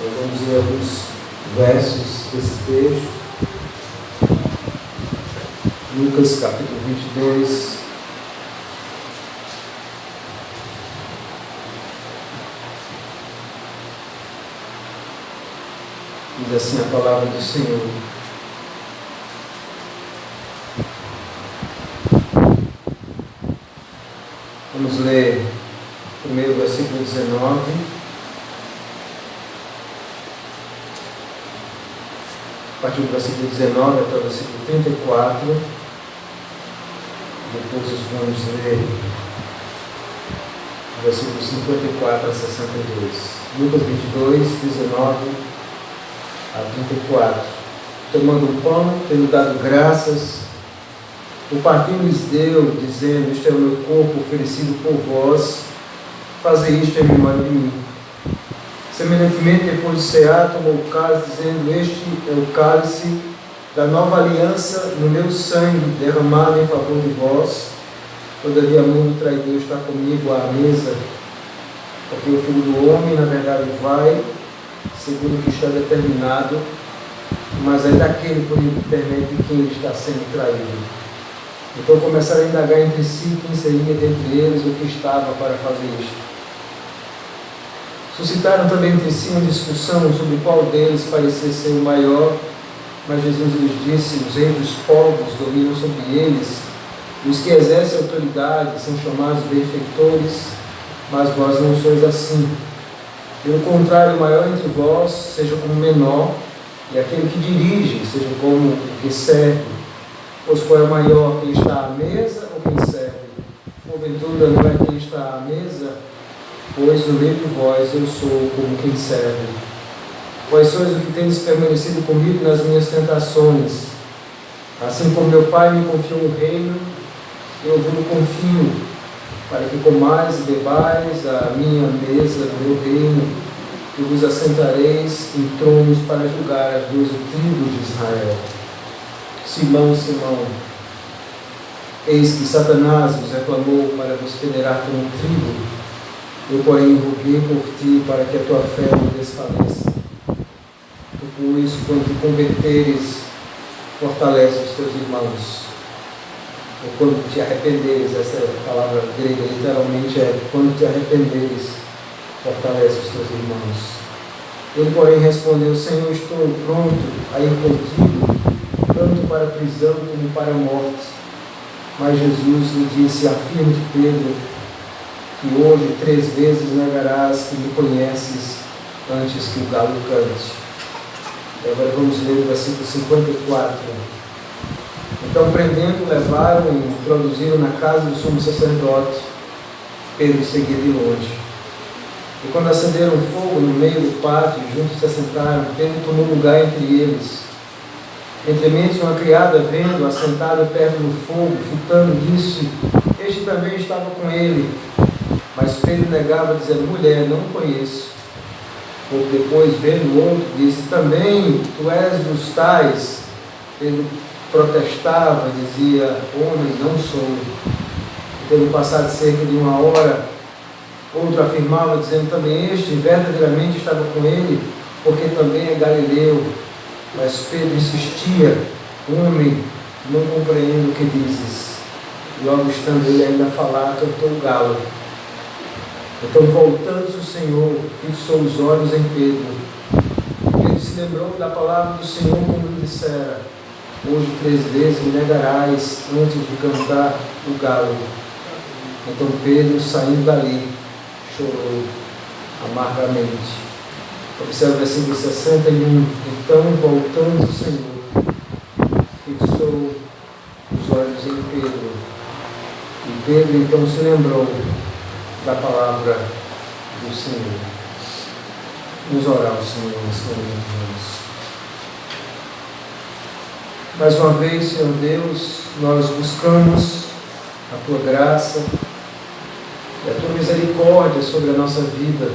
Nós vamos ler alguns versos desse texto. Lucas capítulo 22. Diz assim a palavra do Senhor. Vamos ler primeiro o versículo 19. A partir do versículo 19 até o versículo 34. Depois vamos ler o versículo 54 a 62. Lucas 22, 19 a 34. Tomando o pão, tendo dado graças, o partiu lhes deu, dizendo: este é o meu corpo oferecido por vós, fazei isto em memória de mim. Semelhantemente, depois de cear, tomou o cálice, dizendo: este é o cálice da nova aliança no meu sangue, derramado em favor de vós. Todavia, a mão do traidor está comigo à mesa, porque o Filho do Homem, na verdade, vai, segundo o que está determinado, mas é daquele por intermédio de quem ele está sendo traído. Então começaram a indagar entre si quem seria dentre eles o que estava para fazer isto. Suscitaram também entre si uma discussão sobre qual deles parecia ser o maior, mas Jesus lhes disse: os reis dos povos dominam sobre eles, e os que exercem autoridade são chamados benfeitores, mas vós não sois assim. Pelo contrário, o maior entre vós seja como o menor, e aquele que dirige seja como o que serve. Pois qual é o maior, quem está à mesa ou quem serve? Porventura não é quem está à mesa, pois no meio de vós eu sou como quem serve. Vós sois o que tendes permanecido comigo nas minhas tentações. Assim como meu Pai me confiou o reino, eu vos confio, para que comais e bebais a minha mesa do meu reino, e vos assentareis em tronos para julgar as 12 tribos de Israel. Simão, Simão, eis que Satanás vos reclamou para vos peneirar como trigo. Eu, porém, roguei por ti para que a tua fé não desfaleça. Pois, quando te converteres, fortalece os teus irmãos. Ou quando te arrependeres, essa palavra grega literalmente é: quando te arrependeres, fortalece os teus irmãos. Ele, porém, respondeu: Senhor, estou pronto a ir contigo, tanto para a prisão como para a morte. Mas Jesus lhe disse: afirmo-te, Pedro, que hoje 3 vezes negarás que me conheces antes que o galo cante. E agora vamos ler o versículo 54. Então, prendendo, levaram e introduziram na casa do sumo sacerdote. Pedro seguia de longe. E quando acenderam fogo no meio do pátio, juntos se assentaram, Pedro tomou lugar entre eles. Entremente, uma criada, vendo assentado perto do fogo, fitando, disse: este também estava com ele. Mas Pedro negava, dizendo: mulher, não o conheço. Pouco depois, vendo o outro, disse: também tu és dos tais. Pedro protestava, dizia: homem, não sou. E tendo passado cerca de 1 hora, outro afirmava, dizendo: também este verdadeiramente estava com ele, porque também é galileu. Mas Pedro insistia: homem, não compreendo o que dizes. E logo estando ele ainda a falar, cantou o galo. Então, voltando-se o Senhor, fixou os olhos em Pedro. Pedro se lembrou da palavra do Senhor, como lhe dissera: hoje 3 vezes me negarás antes de cantar o galo. Então Pedro, saindo dali, chorou amargamente. Observe o versículo 61. Então, voltando o Senhor, fixou os olhos em Pedro. E Pedro então se lembrou da palavra do Senhor. Vamos orar ao Senhor nesse momento. Mais uma vez, Senhor Deus, nós buscamos a Tua graça e a Tua misericórdia sobre a nossa vida,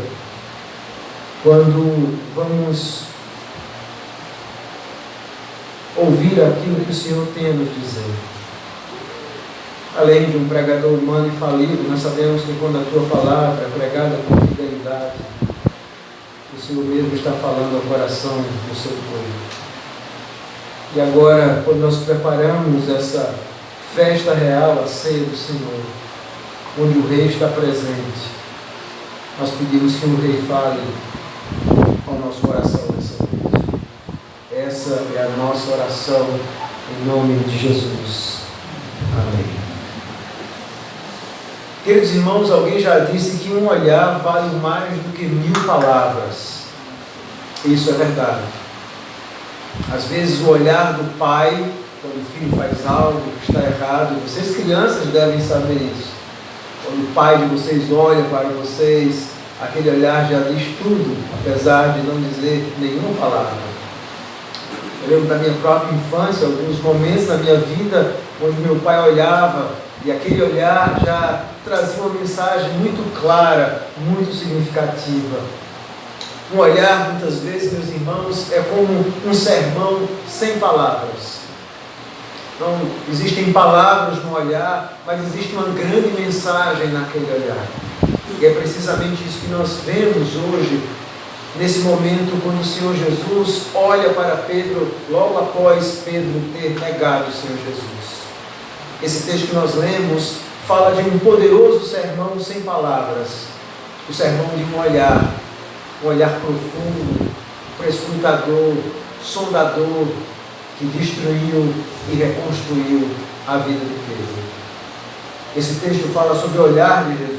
quando vamos ouvir aquilo que o Senhor tem a nos dizer. Além de um pregador humano e falido, nós sabemos que quando a Tua palavra é pregada com fidelidade, o Senhor mesmo está falando ao coração do seu povo. E agora, quando nós preparamos essa festa real, a ceia do Senhor, onde o Rei está presente, nós pedimos que o Rei fale ao nosso coração nessa noite. Essa é a nossa oração em nome de Jesus. Amém. Queridos irmãos, alguém já disse que um olhar vale mais do que 1000 palavras. Isso é verdade. Às vezes o olhar do pai, quando o filho faz algo que está errado, vocês crianças devem saber isso. Quando o pai de vocês olha para vocês, aquele olhar já diz tudo, apesar de não dizer nenhuma palavra. Eu lembro da minha própria infância, alguns momentos na minha vida, onde meu pai olhava e aquele olhar já trazia uma mensagem muito clara, muito significativa. Um olhar, muitas vezes, meus irmãos, é como um sermão sem palavras. Não existem palavras no olhar, mas existe uma grande mensagem naquele olhar. E é precisamente isso que nós vemos hoje, nesse momento, quando o Senhor Jesus olha para Pedro, logo após Pedro ter negado o Senhor Jesus. Esse texto que nós lemos fala de um poderoso sermão sem palavras, o sermão de um olhar profundo, prescrutador, sondador, que destruiu e reconstruiu a vida de Pedro. Esse texto fala sobre o olhar de Jesus.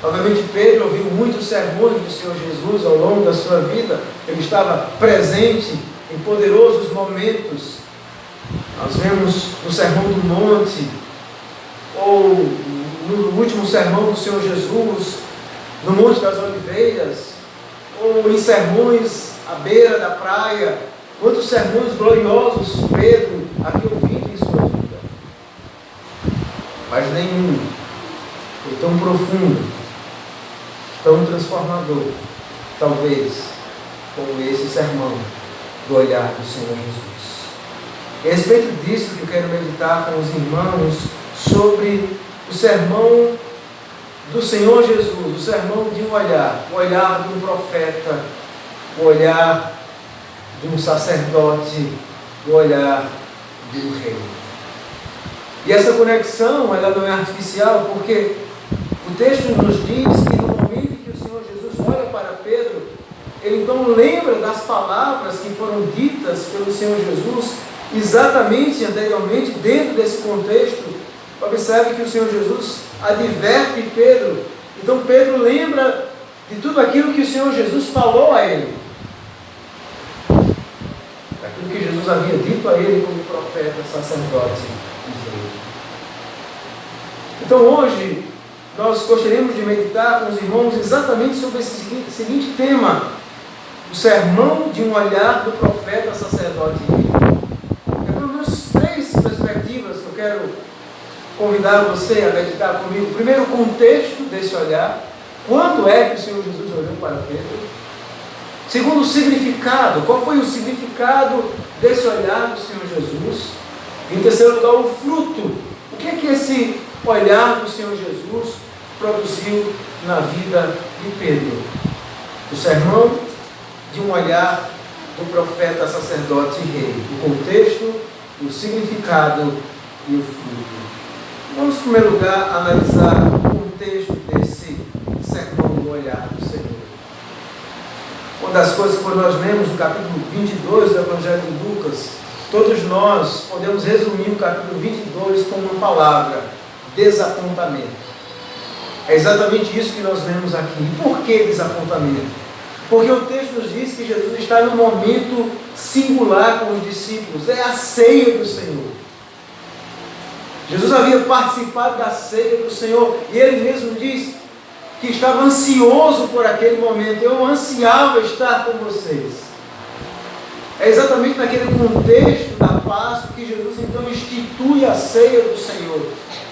Obviamente Pedro ouviu muitos sermões do Senhor Jesus ao longo da sua vida. Ele estava presente em poderosos momentos. Nós vemos no Sermão do Monte, ou no último sermão do Senhor Jesus, no Monte das Oliveiras, ou em sermões à beira da praia. Quantos sermões gloriosos Pedro havia ouvido em sua vida. Mas nenhum foi tão profundo, tão transformador, talvez, como esse sermão do olhar do Senhor Jesus. E a respeito disso que eu quero meditar com os irmãos sobre o sermão do Senhor Jesus, o sermão de um olhar, o olhar de um profeta, o olhar de um sacerdote, o olhar de um rei. E essa conexão, ela não é artificial, porque o texto nos diz que no momento que o Senhor Jesus olha para Pedro, ele então lembra das palavras que foram ditas pelo Senhor Jesus, exatamente anteriormente, dentro desse contexto. Observe que o Senhor Jesus adverte Pedro. Então Pedro lembra de tudo aquilo que o Senhor Jesus falou a ele, daquilo que Jesus havia dito a ele como profeta, sacerdote e rei. Então hoje nós gostaríamos de meditar com os irmãos exatamente sobre esse seguinte tema: o sermão de um olhar do profeta, sacerdote e rei. É pelo menos 3 perspectivas que eu quero convidar você a meditar comigo. Primeiro, o contexto desse olhar. Quando é que o Senhor Jesus olhou para Pedro? Segundo, o significado. Qual foi o significado desse olhar do Senhor Jesus? Em terceiro lugar, o fruto. O que é que esse olhar do Senhor Jesus produziu na vida de Pedro? O sermão de um olhar do profeta, sacerdote e rei. O contexto, o significado e o fruto. Vamos, em primeiro lugar, analisar o contexto desse sermão do olhar do Senhor. Uma das coisas que nós lemos no capítulo 22 do Evangelho de Lucas, todos nós podemos resumir o capítulo 22 com uma palavra: desapontamento. É exatamente isso que nós lemos aqui. E por que desapontamento? Porque o texto nos diz que Jesus está num momento singular com os discípulos. É a ceia do Senhor. Jesus havia participado da ceia do Senhor e ele mesmo diz que estava ansioso por aquele momento. Eu ansiava estar com vocês. É exatamente naquele contexto da Páscoa que Jesus então institui a ceia do Senhor,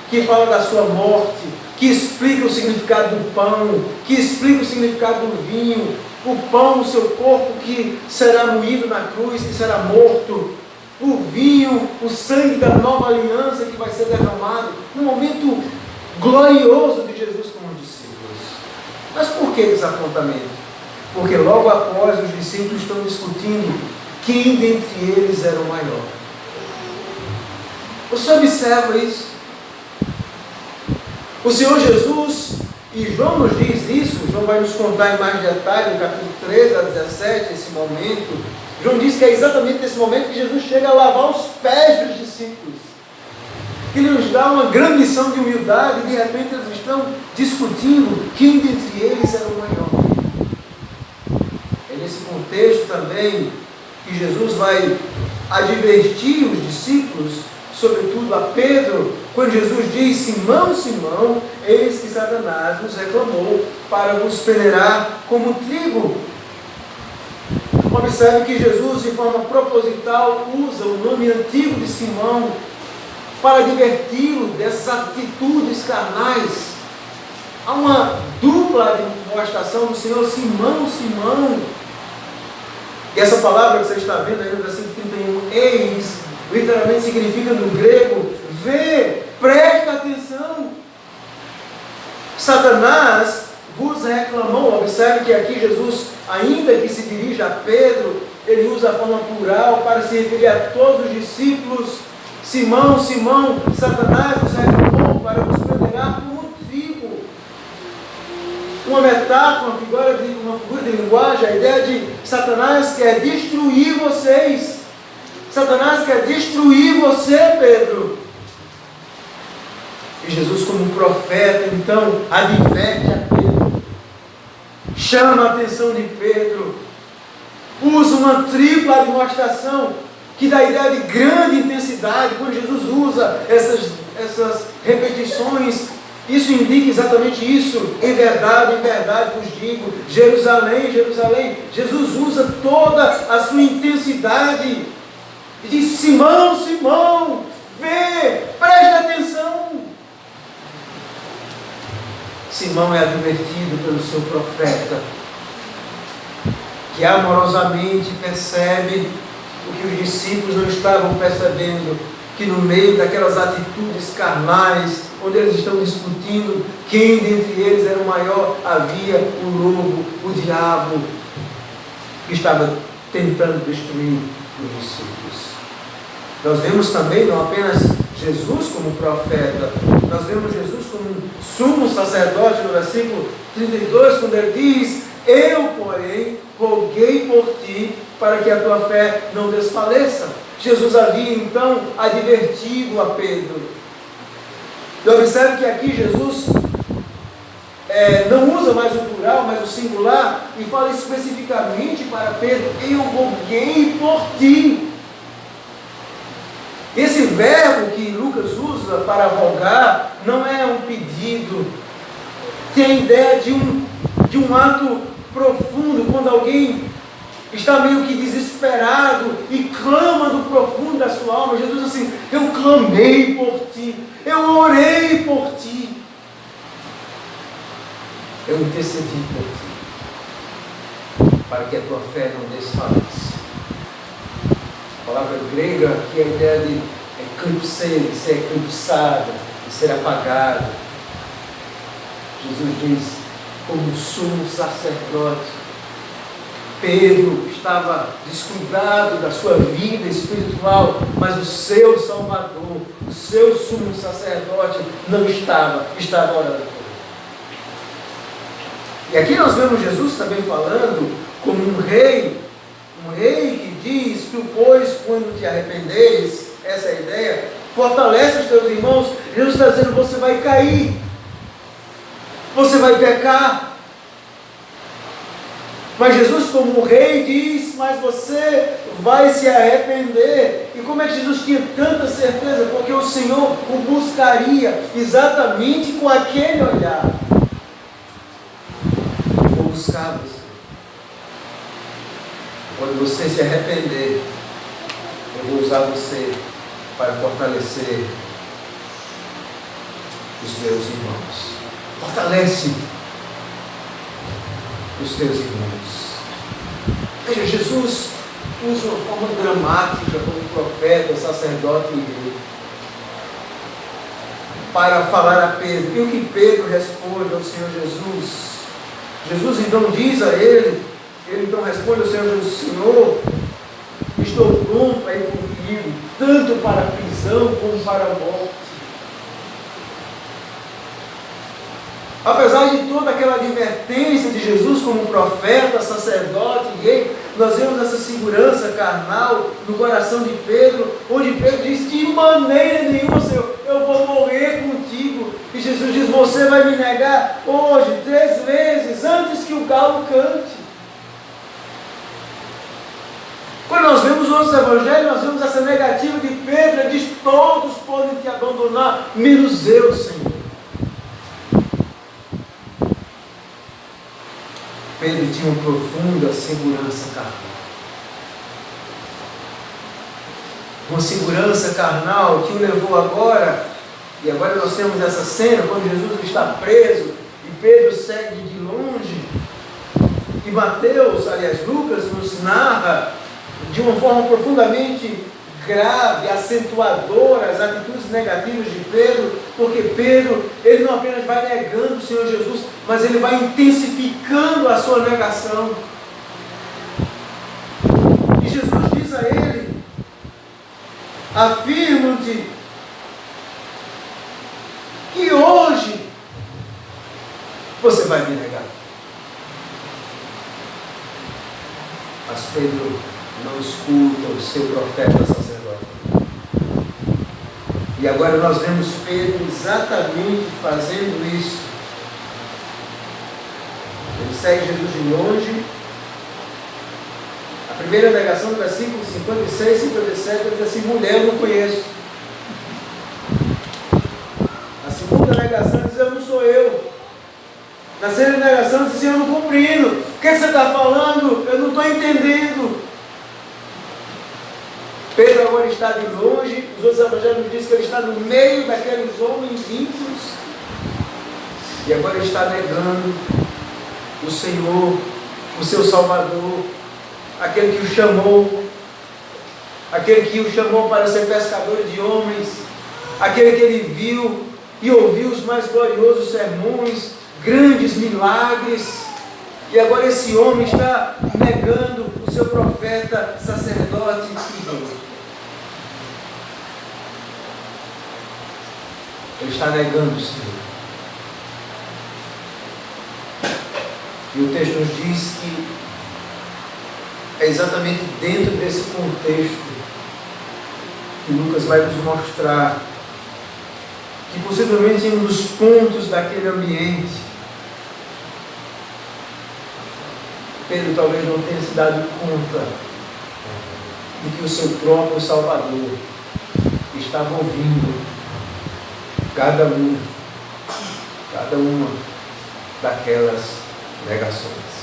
que fala da sua morte, que explica o significado do pão, que explica o significado do vinho, o pão, o seu corpo que será moído na cruz, que será morto, o vinho, o sangue da nova aliança que vai ser derramado, num momento glorioso de Jesus com os discípulos. Mas por que desapontamento? Porque logo após os discípulos estão discutindo quem dentre eles era o maior. Você observa isso? O Senhor Jesus, e João nos diz isso, João vai nos contar em mais detalhe, no capítulo 13 a 17, esse momento. João diz que é exatamente nesse momento que Jesus chega a lavar os pés dos discípulos. Ele nos dá uma grande lição de humildade, e de repente eles estão discutindo quem dentre eles era o maior. É nesse contexto também que Jesus vai advertir os discípulos, sobretudo a Pedro, quando Jesus diz: Simão, Simão, eis que Satanás nos reclamou para vos peneirar como trigo. Observe que Jesus, de forma proposital, usa o nome antigo de Simão para adverti-lo dessas atitudes carnais. Há uma dupla demonstração do Senhor: Simão, Simão. E essa palavra que você está vendo aí no versículo 31, eis, literalmente significa no grego: vê, presta atenção. Satanás vos reclamou. Observe que aqui Jesus, ainda que se dirige a Pedro, ele usa a forma plural para se referir a todos os discípulos. Simão, Simão, Satanás vos reclamou para vos peneirar como trigo. Uma metáfora, uma figura de linguagem, a ideia de Satanás quer destruir vocês. Satanás quer destruir você, Pedro. E Jesus, como profeta, então, adverte a Pedro, chama a atenção de Pedro, usa uma tripla demonstração que dá a ideia de grande intensidade. Quando Jesus usa essas repetições, isso indica exatamente isso. Em verdade vos digo, Jerusalém, Jerusalém. Jesus usa toda a sua intensidade e diz: Simão, Simão, vê, presta atenção. Simão é advertido pelo seu profeta, que amorosamente percebe o que os discípulos não estavam percebendo, que no meio daquelas atitudes carnais, onde eles estão discutindo quem dentre eles era o maior, havia o lobo, o diabo, que estava tentando destruir os discípulos. Nós vemos também não apenas Jesus como profeta, nós vemos Jesus como um sumo sacerdote no versículo 32, quando ele diz: eu, porém, roguei por ti para que a tua fé não desfaleça. Jesus havia então advertido a Pedro. E observe que aqui Jesus não usa mais o plural, mas o singular, e fala especificamente para Pedro: eu roguei por ti. Esse verbo que Lucas usa para rogar não é um pedido, tem a ideia de um ato profundo, quando alguém está meio que desesperado e clama do profundo da sua alma. Jesus diz assim: eu clamei por ti, eu orei por ti, eu intercedi por ti, para que a tua fé não desfaleça. A palavra grega aqui é a ideia de eclipser, de ser eclipsado, de ser apagado. Jesus diz, como sumo sacerdote, Pedro estava descuidado da sua vida espiritual, mas o seu Salvador, o seu sumo sacerdote não estava orando por ele. E aqui nós vemos Jesus também falando como um rei que diz: tu, pois, quando te arrependeres, essa é a ideia, fortalece os teus irmãos. Jesus está dizendo: você vai cair, você vai pecar. Mas Jesus, como rei, diz: mas você vai se arrepender. E como é que Jesus tinha tanta certeza? Porque o Senhor o buscaria exatamente com aquele olhar. Vou buscar você. Quando você se arrepender, eu vou usar você para fortalecer os meus irmãos. Fortalece os teus irmãos. Veja, Jesus usa uma forma dramática como profeta, sacerdote e rei para falar a Pedro. E o que Pedro responde ao Senhor Jesus? Jesus então diz a ele: Ele então responde ao Senhor Jesus: Senhor, estou pronto a ir contigo, tanto para a prisão como para a morte. Apesar de toda aquela advertência de Jesus como profeta, sacerdote, rei, nós vemos essa segurança carnal no coração de Pedro, onde Pedro diz: de maneira nenhuma, Senhor, eu vou morrer contigo. E Jesus diz: você vai me negar hoje 3 vezes, antes que o galo cante. Quando nós vemos outros evangelhos, nós vemos essa negativa de Pedro. Ele diz: todos podem te abandonar, menos eu, Senhor. Pedro tinha uma profunda segurança carnal. Uma segurança carnal que o levou agora, e agora nós temos essa cena, quando Jesus está preso, e Pedro segue de longe, e Mateus, aliás, Lucas, nos narra de uma forma profundamente grave, acentuadora, as atitudes negativas de Pedro, porque Pedro, ele não apenas vai negando o Senhor Jesus, mas ele vai intensificando a sua negação. E Jesus diz a ele: afirmo-te que hoje você vai me negar. Mas Pedro não escuta o seu profeta sacerdote. E agora nós vemos Pedro exatamente fazendo isso. Ele segue Jesus de longe. A primeira negação do versículo 56 e 57, ele diz assim: mulher, eu não conheço. A segunda negação diz: eu não sou eu. Na terceira negação diz assim: eu não compreendo. O que você está falando? Eu não estou entendendo. Pedro agora está de longe. Os outros evangelhos dizem que ele está no meio daqueles homens ímpios. E agora ele está negando o Senhor, o seu Salvador, aquele que o chamou, para ser pescador de homens, aquele que ele viu e ouviu os mais gloriosos sermões, grandes milagres. E agora esse homem está negando o seu profeta, sacerdote e rei. Ele está negando o Senhor. E o texto nos diz que é exatamente dentro desse contexto que Lucas vai nos mostrar que possivelmente em um dos pontos daquele ambiente, Pedro talvez não tenha se dado conta de que o seu próprio Salvador estava ouvindo cada uma daquelas negações.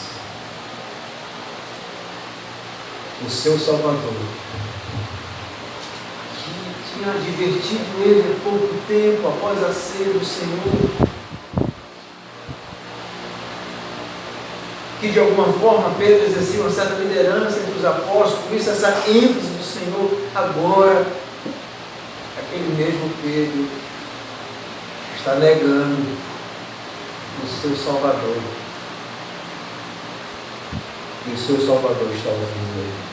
O seu Salvador, que tinha advertido ele há pouco tempo após a ceia do Senhor, que de alguma forma Pedro exercia uma certa liderança entre os apóstolos, por isso essa ênfase do Senhor. Agora, aquele mesmo Pedro está negando o seu Salvador, e o seu Salvador está ouvindo ele.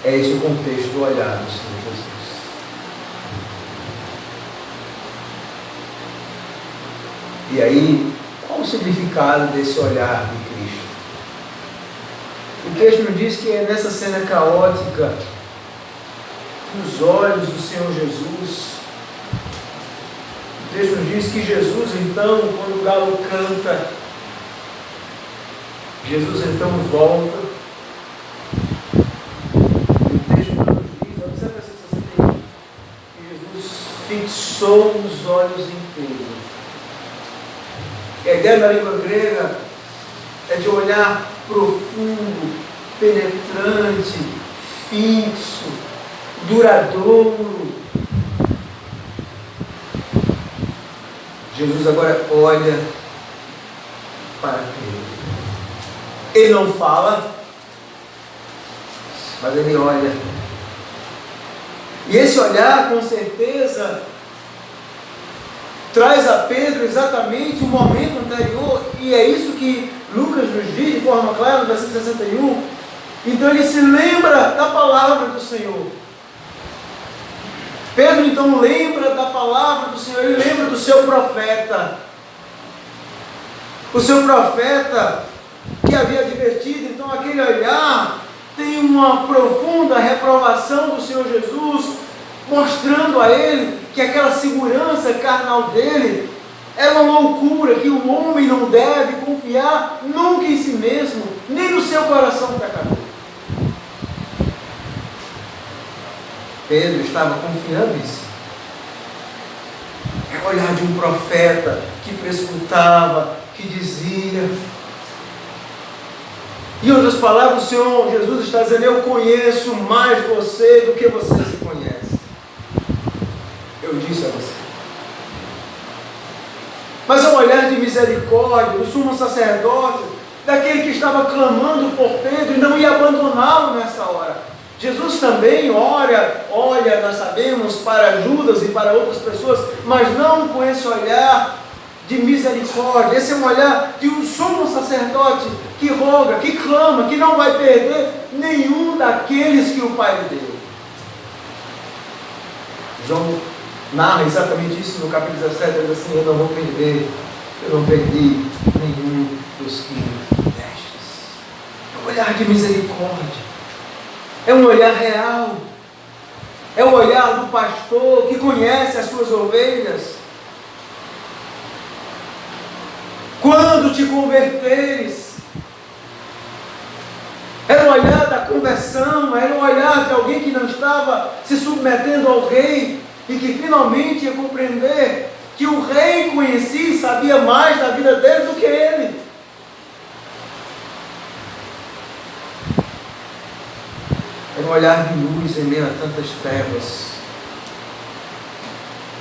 É esse o contexto do olhar do Senhor Jesus. E aí, qual o significado desse olhar de Cristo? O texto nos diz que é nessa cena caótica, nos olhos do Senhor Jesus. O texto nos diz que Jesus, então, quando o galo canta, Jesus então volta. E o texto nos diz, observe essa sensação, que Jesus fixou os olhos em Pedro. E a ideia da língua grega é de olhar profundo, penetrante, fixo, duradouro. Jesus agora olha para Pedro. Ele não fala, mas ele olha. E esse olhar, com certeza, traz a Pedro exatamente o momento anterior, e é isso que Lucas nos diz de forma clara, no versículo 61, então ele se lembra da palavra do Senhor. Pedro então lembra da palavra do Senhor, ele lembra do seu profeta. O seu profeta que havia advertido, então aquele olhar tem uma profunda reprovação do Senhor Jesus, mostrando a ele que aquela segurança carnal dele era uma loucura, que o homem não deve confiar nunca em si mesmo, nem no seu coração pecador. Pedro estava confiando em si. É o olhar de um profeta que prescrutava, que dizia. Em outras palavras, o Senhor Jesus está dizendo: eu conheço mais você do que você se conhece. Eu disse a você. Mas é um olhar de misericórdia do sumo sacerdote, daquele que estava clamando por Pedro e não ia abandoná-lo nessa hora. Jesus também olha, nós sabemos, para Judas e para outras pessoas, mas não com esse olhar de misericórdia. Esse é um olhar de um sumo sacerdote que roga, que clama, que não vai perder nenhum daqueles que o Pai lhe deu. João narra exatamente isso no capítulo 17, ele diz assim: eu não perdi nenhum dos que me destes. É um olhar de misericórdia. É um olhar real. É o olhar do pastor que conhece as suas ovelhas. Quando te converteres, era o olhar da conversão, era o olhar de alguém que não estava se submetendo ao rei e que finalmente ia compreender que o rei conhecia e sabia mais da vida dele do que ele. Era um olhar de luz em meio a tantas trevas.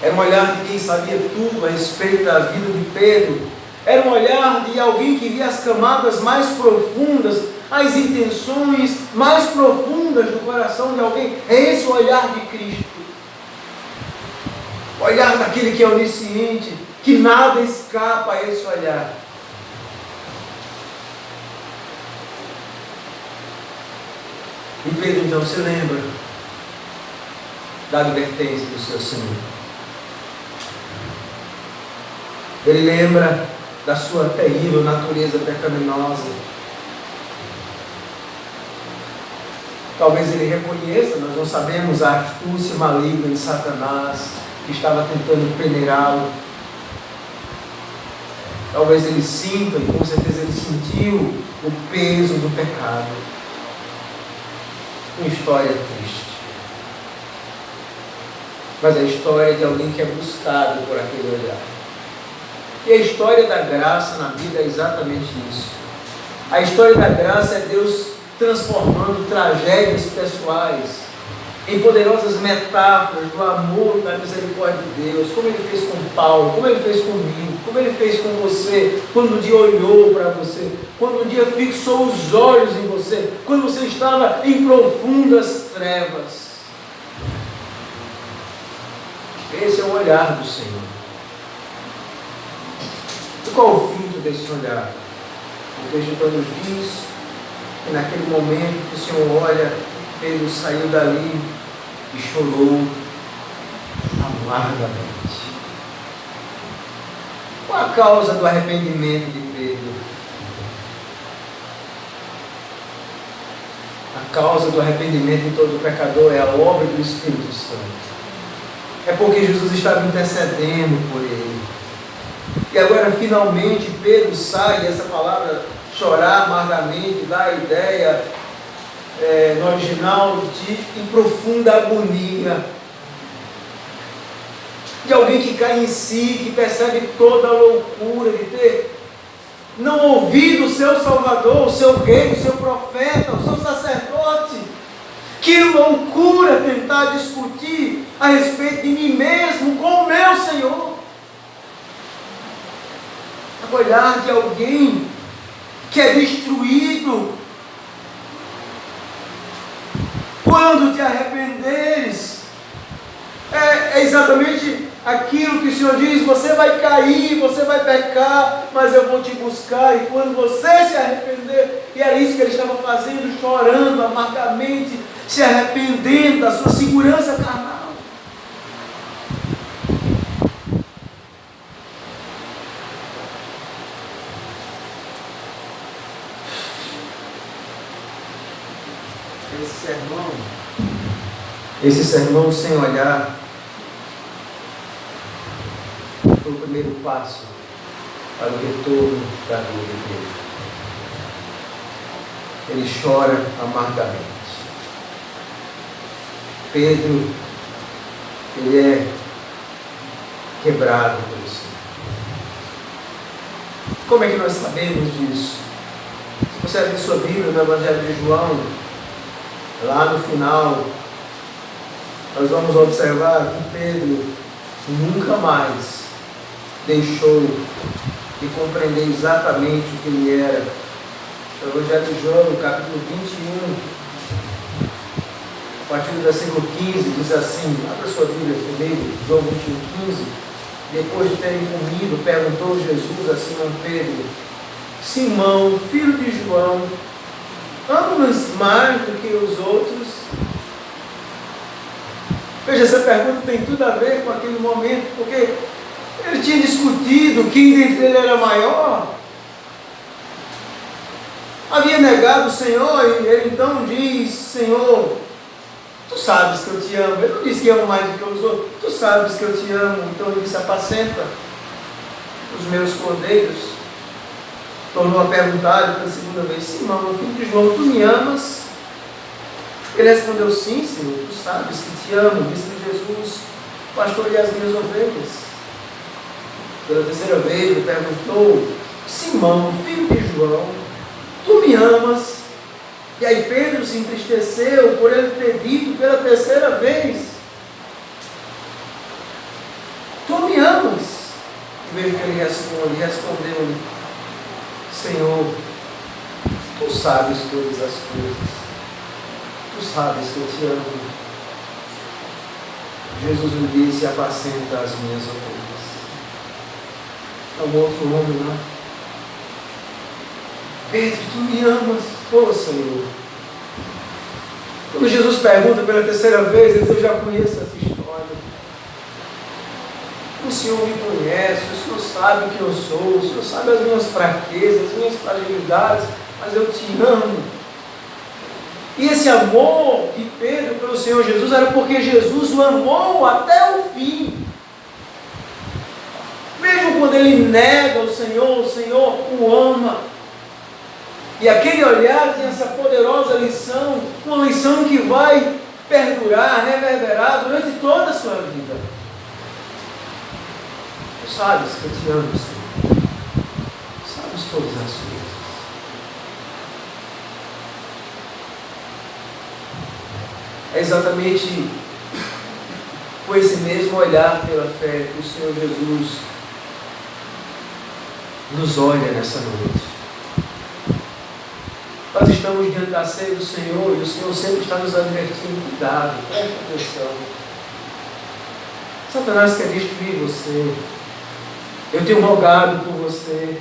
Era um olhar de quem sabia tudo a respeito da vida de Pedro. Era um olhar de alguém que via as camadas mais profundas, as intenções mais profundas do coração de alguém. É esse o olhar de Cristo. O olhar daquele que é onisciente, que nada escapa a esse olhar. E Pedro então se lembra da advertência do seu Senhor. Ele lembra da sua terrível natureza pecaminosa. Talvez ele reconheça, nós não sabemos, a astúcia maligna de Satanás que estava tentando peneirá-lo. Talvez ele sinta, e com certeza ele sentiu, o peso do pecado. Uma história triste. Mas a história de alguém que é buscado por aquele olhar. E a história da graça na vida é exatamente isso. A história da graça é Deus transformando tragédias pessoais em poderosas metáforas do amor, da misericórdia de Deus, como Ele fez com Paulo, como Ele fez comigo, como Ele fez com você, quando um dia olhou para você, quando um dia fixou os olhos em você, quando você estava em profundas trevas. Esse é o olhar do Senhor. E qual o fruto desse olhar? O texto então nos diz que naquele momento que o Senhor olha, Pedro saiu dali e chorou amargamente. Qual a causa do arrependimento de Pedro? A causa do arrependimento de todo pecador é a obra do Espírito Santo. É porque Jesus estava intercedendo por ele. E agora finalmente Pedro sai, essa palavra chorar amargamente dá a ideia no original de em profunda agonia, de alguém que cai em si, que percebe toda a loucura de ter não ouvido o seu Salvador, o seu rei, o seu profeta, o seu sacerdote. Que loucura tentar discutir a respeito de mim mesmo com o meu Senhor. O olhar de alguém que é destruído. Quando te arrependeres, é exatamente aquilo que o Senhor diz: você vai cair, você vai pecar, mas eu vou te buscar, e quando você se arrepender, e era isso que ele estava fazendo, chorando amargamente, se arrependendo da sua segurança carnal. Esse sermão sem olhar foi o primeiro passo para o retorno da vida dele. Ele chora amargamente. Pedro, ele é quebrado pelo Senhor. Como é que nós sabemos disso? Se você abrir sua Bíblia no Evangelho de João, lá no final, nós vamos observar que Pedro nunca mais deixou de compreender exatamente o que ele era. O Evangelho de João, no capítulo 21, a partir do versículo 15, diz assim: abra sua Bíblia comigo, João 21, 15. Depois de terem comido, perguntou Jesus a Simão Pedro: Simão, filho de João, amas mais do que os outros? Veja, essa pergunta tem tudo a ver com aquele momento, porque ele tinha discutido quem dentre ele era maior. Havia negado o Senhor, e ele então diz: Senhor, tu sabes que eu te amo. Ele não disse que ama mais do que os outros. Tu sabes que eu te amo. Então ele disse: apacenta os meus cordeiros. Tornou a perguntar pela segunda vez: Simão, filho de João, tu me amas? Ele respondeu: sim, Senhor, tu sabes que te amo. Disse-lhe Jesus: pastoreie as minhas ovelhas. Pela terceira vez ele perguntou: Simão, filho de João, tu me amas? E aí Pedro se entristeceu por ele ter dito pela terceira vez: tu me amas? E veja que ele respondeu-lhe: Senhor, tu sabes todas as coisas. Tu sabes que eu te amo. Jesus lhe disse: apacenta as minhas ovelhas. É um outro homem, não é? Pedro, tu me amas? Oh, Senhor. Quando Jesus pergunta pela terceira vez, ele diz: eu já conheço essa história. O Senhor me conhece, o Senhor sabe quem eu sou, o Senhor sabe as minhas fraquezas, as minhas fragilidades, mas eu te amo. E esse amor de Pedro pelo Senhor Jesus era porque Jesus o amou até o fim. Mesmo quando ele nega o Senhor o ama. E aquele olhar tem essa poderosa lição, uma lição que vai perdurar, reverberar durante toda a sua vida. Tu sabes que eu te amo, Senhor. Sabes todas as coisas. É exatamente com esse mesmo olhar pela fé que o Senhor Jesus nos olha nessa noite. Nós estamos diante da ceia do Senhor e o Senhor sempre está nos advertindo: cuidado, preste atenção. Satanás quer destruir você. Eu tenho rogado por você.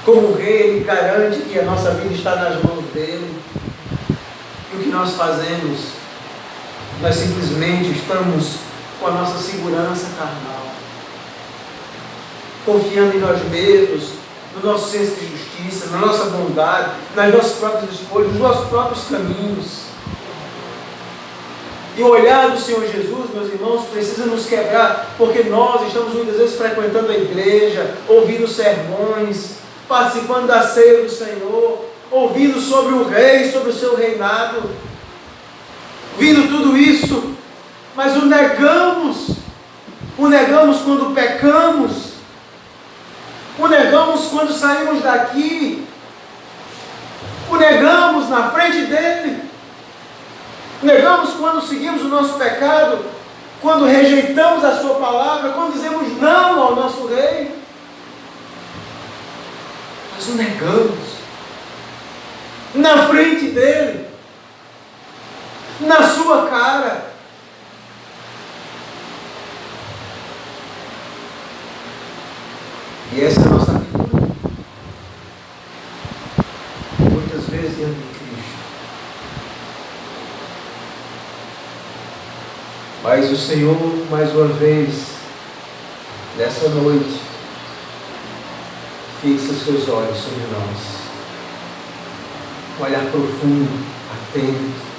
Como rei, ele garante que a nossa vida está nas mãos dele. E o que nós fazemos? Nós simplesmente estamos com a nossa segurança carnal, confiando em nós mesmos, no nosso senso de justiça, na nossa bondade, nas nossas próprias escolhas, nos nossos próprios caminhos. E o olhar do Senhor Jesus, meus irmãos, precisa nos quebrar, porque nós estamos muitas vezes frequentando a igreja, ouvindo sermões, participando da ceia do Senhor, ouvindo sobre o rei, sobre o seu reinado, ouvindo tudo isso, mas o negamos quando pecamos, o negamos quando saímos daqui, o negamos na frente dele, negamos quando seguimos o nosso pecado, quando rejeitamos a sua palavra, quando dizemos não ao nosso rei. Nós o negamos na frente dele, na sua cara. E essa é a nossa atitude. Muitas vezes diante de Cristo. Mas o Senhor, mais uma vez, nessa noite, fixa os seus olhos sobre nós. Um olhar profundo, atento.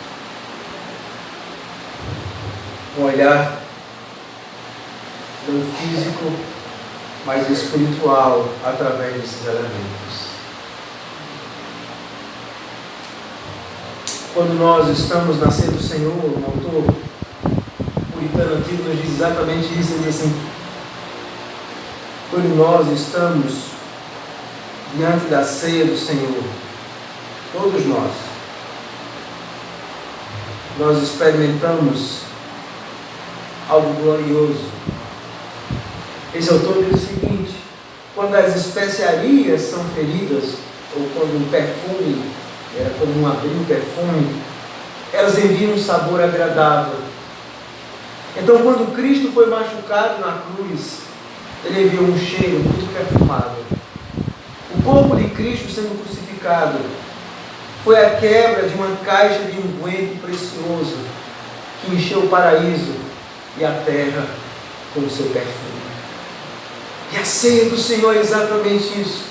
Um olhar não físico, mas espiritual, através desses elementos. Quando nós estamos na ceia do Senhor, o autor puritano antigo nos diz exatamente isso. Ele diz assim: quando nós estamos diante da ceia do Senhor, todos nós experimentamos algo glorioso. Esse autor diz o seguinte: quando as especiarias são feridas, ou quando um perfume, era comum abrir um perfume, elas enviam um sabor agradável. Então, quando Cristo foi machucado na cruz, ele enviou um cheiro muito perfumado. O corpo de Cristo sendo crucificado foi a quebra de uma caixa de unguento precioso que encheu o paraíso e a terra com o seu perfume. E a ceia do Senhor é exatamente isso.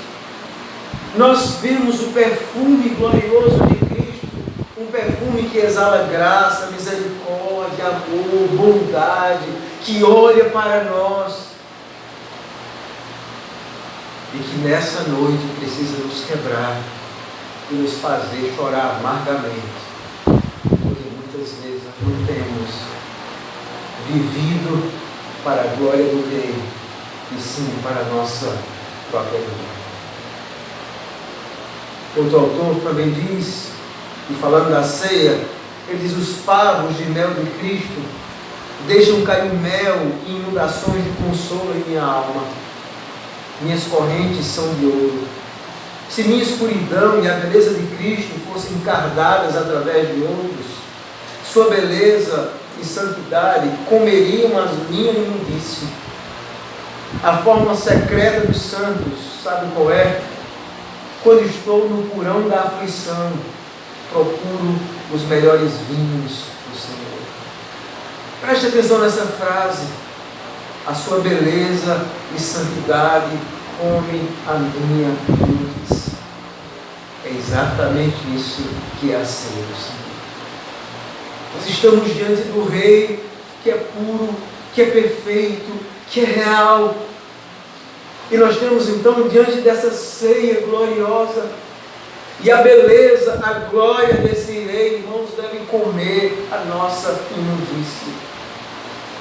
Nós vemos o perfume glorioso de Cristo, um perfume que exala graça, misericórdia, amor, bondade, que olha para nós e que nessa noite precisa nos quebrar e nos fazer chorar amargamente, porque muitas vezes nós não temos vivido para a glória do Rei, e sim para a nossa própria glória. Outro autor também diz, e falando da ceia, ele diz: os favos de mel de Cristo deixam cair mel e inundações de consolo em minha alma. Minhas correntes são de ouro. Se minha escuridão e a beleza de Cristo fossem encardadas através de outros, sua beleza e santidade comeriam as minhas imundícies. A forma secreta dos santos, sabe qual é? Quando estou no porão da aflição, procuro os melhores vinhos do Senhor. Preste atenção nessa frase. A sua beleza e santidade comem a minha imundície. É exatamente isso que é a ceia do Senhor. Nós estamos diante do Rei que é puro, que é perfeito, que é real. E nós temos então diante dessa ceia gloriosa, e a beleza, a glória desse Rei, irmãos, devem comer a nossa imundície.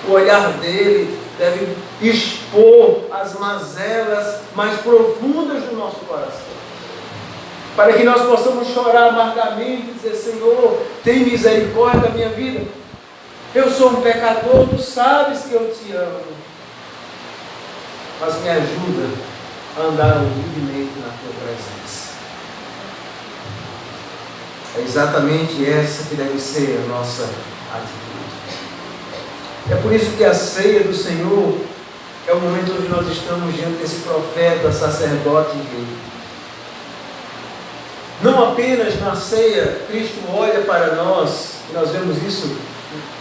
O olhar dele deve expor as mazelas mais profundas do nosso coração, para que nós possamos chorar amargamente e dizer: Senhor, tem misericórdia da minha vida. Eu sou um pecador, tu sabes que eu te amo, mas me ajuda a andar humildemente na tua presença. É exatamente essa que deve ser a nossa atitude. É por isso que a ceia do Senhor é o momento onde nós estamos diante desse profeta, sacerdote e rei. Não apenas na ceia, Cristo olha para nós, e nós vemos isso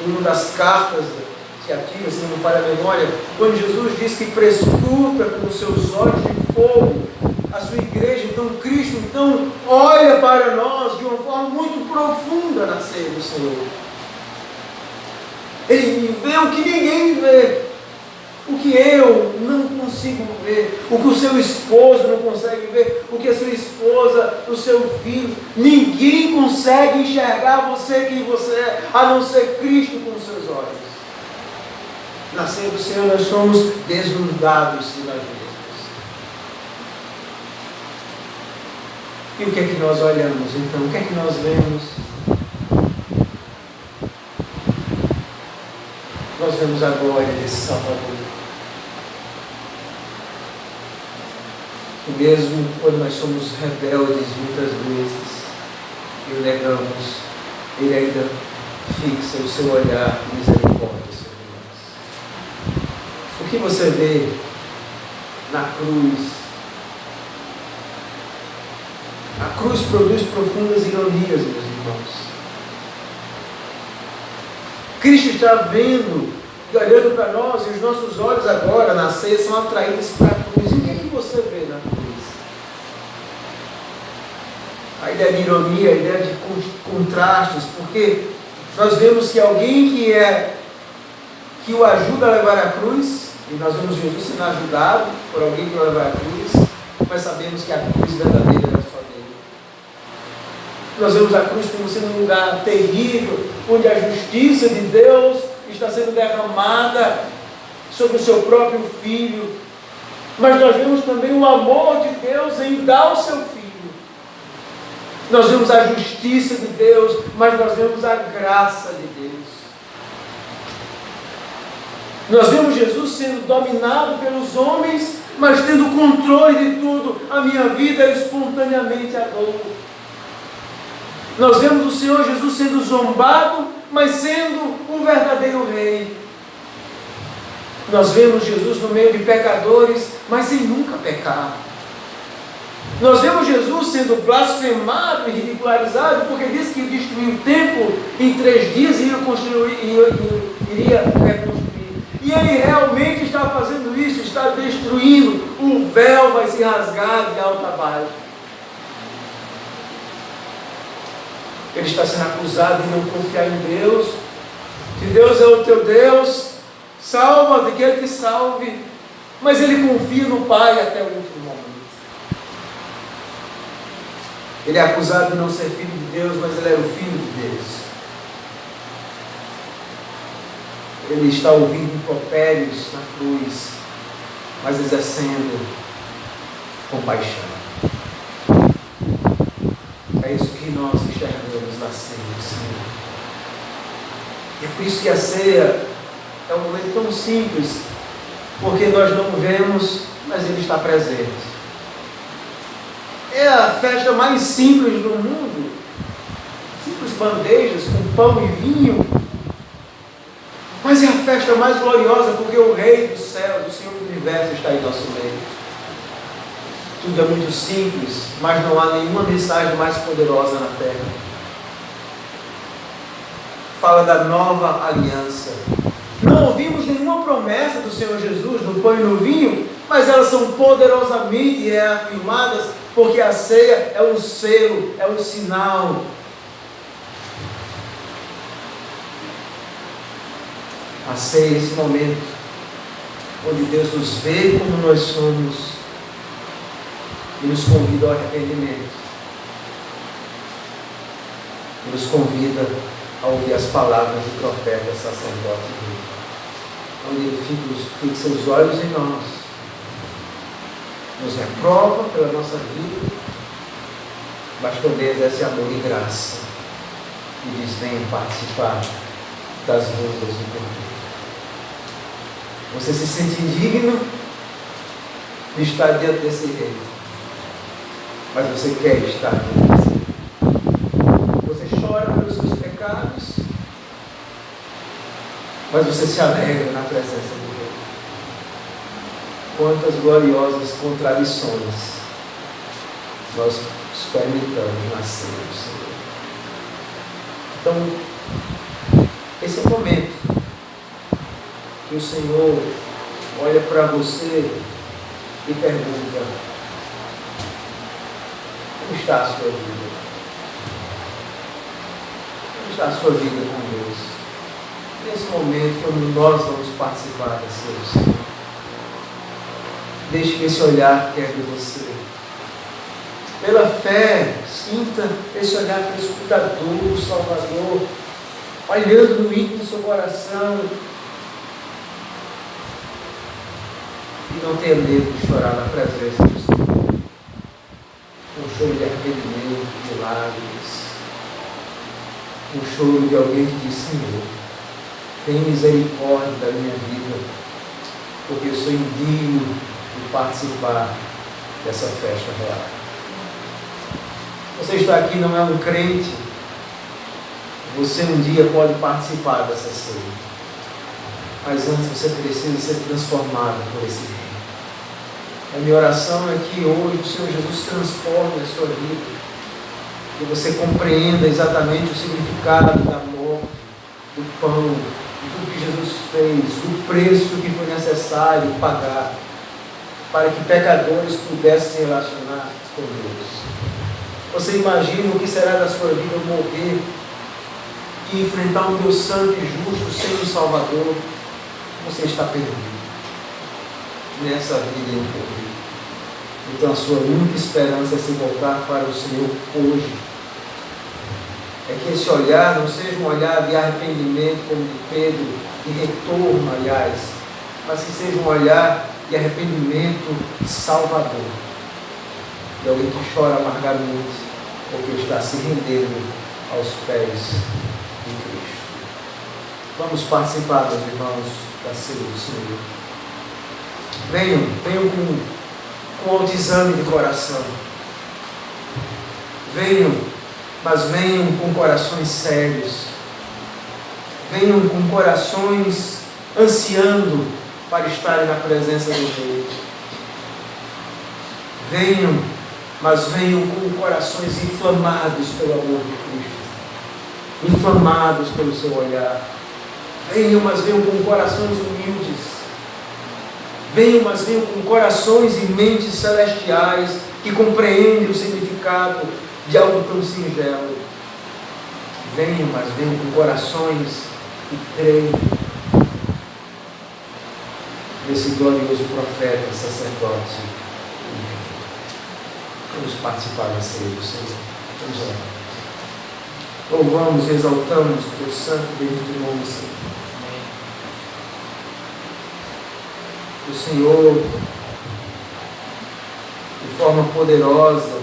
em uma das cartas de Tiatira, se não me falha a memória, quando Jesus diz que prescruta com os seus olhos de fogo a sua igreja. Então Cristo olha para nós de uma forma muito profunda na ceia do Senhor. Ele vê o que ninguém vê, o que eu não consigo ver, o que o seu esposo não consegue ver, o que a sua esposa, o seu filho, ninguém consegue enxergar você quem você é, a não ser Cristo com os seus olhos. Na ceia do Senhor nós somos desnudados de nós mesmos. E o que é que nós olhamos então? O que é que nós vemos? Nós vemos a glória desse Salvador. E mesmo quando nós somos rebeldes muitas vezes e o negamos, Ele ainda fixa o seu olhar de misericórdia sobre nós. O que você vê na cruz. A cruz produz profundas ironias, meus irmãos. Cristo está vendo e olhando para nós, e os nossos olhos agora na ceia são atraídos para a cruz. E o que é que você vê na cruz? A ideia de ironia, a ideia de contrastes, porque nós vemos que alguém que o ajuda a levar a cruz, e nós vemos Jesus sendo ajudado por alguém para levar a cruz, mas sabemos que a cruz verdadeira era só dele. Nós vemos a cruz como sendo um lugar terrível, onde a justiça de Deus está sendo derramada sobre o seu próprio Filho. Mas nós vemos também o amor de Deus em dar o seu Filho. Nós vemos a justiça de Deus, mas nós vemos a graça de Deus. Nós vemos Jesus sendo dominado pelos homens, mas tendo o controle de tudo. A minha vida espontaneamente a dor. Nós vemos o Senhor Jesus sendo zombado, mas sendo um verdadeiro rei. Nós vemos Jesus no meio de pecadores, mas sem nunca pecar. Nós vemos Jesus sendo blasfemado e ridicularizado, porque disse que destruiu o templo em 3 dias e iria reconstruir. E ele realmente está fazendo isso, está destruindo. O véu vai se rasgar de alto a baixo. Ele está sendo acusado de não confiar em Deus. Se Deus é o teu Deus, salva-te, que Ele te salve. Mas ele confia no Pai até o último momento. Ele é acusado de não ser filho de Deus, mas ele era o filho de Deus. Ele está ouvindo impropérios na cruz, mas exercendo compaixão. É isso que nós enxergamos na ceia do Senhor. E é por isso que a ceia é um momento tão simples, porque nós não vemos, mas Ele está presente. É a festa mais simples do mundo. Simples bandejas com pão e vinho. Mas é a festa mais gloriosa, porque o Rei do céu, do Senhor do universo está em nosso meio. Tudo é muito simples, mas não há nenhuma mensagem mais poderosa na terra. Fala da nova aliança. Não ouvimos nenhuma promessa do Senhor Jesus no pão e no vinho, mas elas são poderosamente reafirmadas, porque a ceia é um selo, é um sinal. A ceia é esse momento onde Deus nos vê como nós somos e nos convida ao arrependimento. E nos convida a ouvir as palavras do profeta sacerdote dele, onde ele fixa os olhos em nós, nos reprova pela nossa vida, mas também exerce amor e graça e diz: venha participar das bodas do Cordeiro. Você se sente indigno de estar diante desse rei, mas você quer estar diante desse rei. Você chora pelos seus pecados, mas você se alegra na presença do Rei. Quantas gloriosas contradições nós experimentamos na ceia do Senhor. Então, esse é o momento que o Senhor olha para você e pergunta: como está a sua vida? Como está a sua vida com Deus? Nesse momento, quando nós vamos participar da ceia do Senhor, deixe que esse olhar quebre você. Pela fé, sinta esse olhar pelo escutador, o Salvador, olhando no íntimo do seu coração. E não tenha medo de chorar na presença do Senhor. Um choro de arrependimento, de milagres. Um choro de alguém que diz: Senhor, tem misericórdia da minha vida, porque eu sou indigno de participar dessa festa real. Você está aqui, não é um crente, você um dia pode participar dessa ceia. Mas antes você precisa ser transformado por esse rei. A minha oração é que hoje o Senhor Jesus transforme a sua vida, que você compreenda exatamente o significado da morte, do pão, de tudo que Jesus fez, do preço que foi necessário pagar para que pecadores pudessem se relacionar com Deus. Você imagina o que será da sua vida morrer e enfrentar um Deus santo e justo sem um Salvador? Você está perdido nessa vida em poder. Então a sua única esperança é se voltar para o Senhor hoje. É que esse olhar não seja um olhar de arrependimento como de Pedro, de retorno, aliás, mas que seja um olhar de arrependimento salvador. De alguém que chora amargamente, porque está se rendendo aos pés de Cristo. Vamos participar, meus irmãos, da ceia do Senhor. Venham com autoexame de coração. Mas venham com corações sérios. Venham com corações ansiando para estarem na presença do Rei. Mas venham com corações inflamados pelo amor de Cristo, inflamados pelo seu olhar. Mas venham com corações humildes. Mas venham com corações e mentes celestiais que compreendem o significado de algo tão singelo. Mas venham com corações que creem nesse glorioso profeta, sacerdote. Vamos participar da ceia do Senhor. Vamos orar. Louvamos, exaltamos o teu santo e bendito nome, Senhor. O Senhor, de forma poderosa,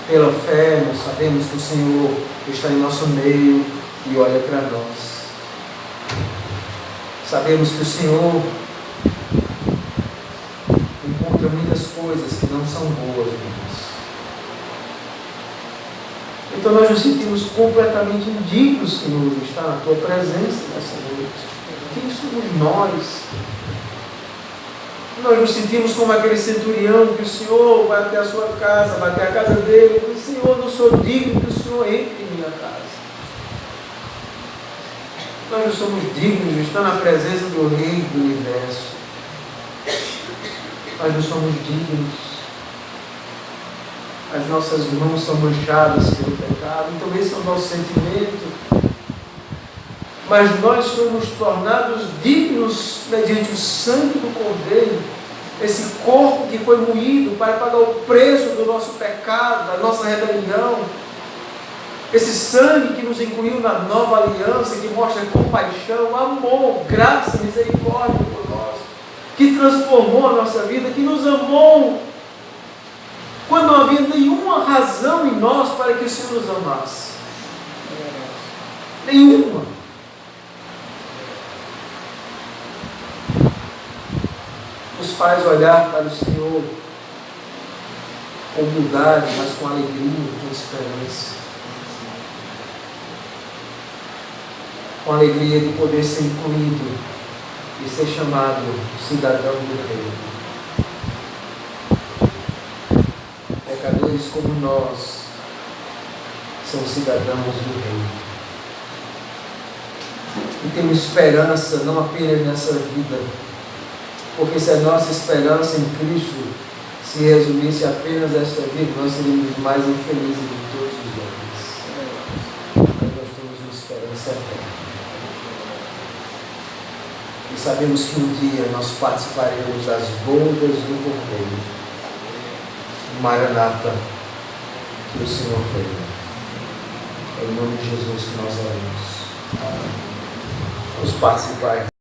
pela fé, nós sabemos que o Senhor está em nosso meio e olha para nós. Sabemos que o Senhor encontra muitas coisas que não são boas em nós. Então nós nos sentimos completamente indignos, Senhor, de estar na Tua presença nessa noite. Quem somos nós? Nós nos sentimos como aquele centurião que o Senhor vai até a sua casa, vai até a casa dele, e diz: Senhor, não sou digno que o Senhor entre em minha casa. Nós não somos dignos de estar na presença do Rei do Universo. Nós não somos dignos. As nossas mãos são manchadas pelo pecado. Então esse é o nosso sentimento. Mas nós somos tornados dignos mediante o sangue do Cordeiro, esse corpo que foi moído para pagar o preço do nosso pecado, da nossa rebelião, esse sangue que nos incluiu na nova aliança, que mostra compaixão, amor, graça, misericórdia por nós, que transformou a nossa vida, que nos amou quando não havia nenhuma razão em nós para que o Senhor nos amasse. Nenhuma. Nos faz olhar para o Senhor com humildade, mas com alegria, com esperança. Com alegria de poder ser incluído e ser chamado cidadão do Reino. Pecadores como nós são cidadãos do Reino. E temos esperança não apenas nessa vida, porque se a nossa esperança em Cristo se resumisse apenas a esta vida, nós seríamos mais infelizes de todos os homens. Mas nós temos uma esperança eterna. E sabemos que um dia nós participaremos das bodas do Cordeiro. Maranata, que o Senhor venha. É em nome de Jesus que nós oramos. Vamos participar.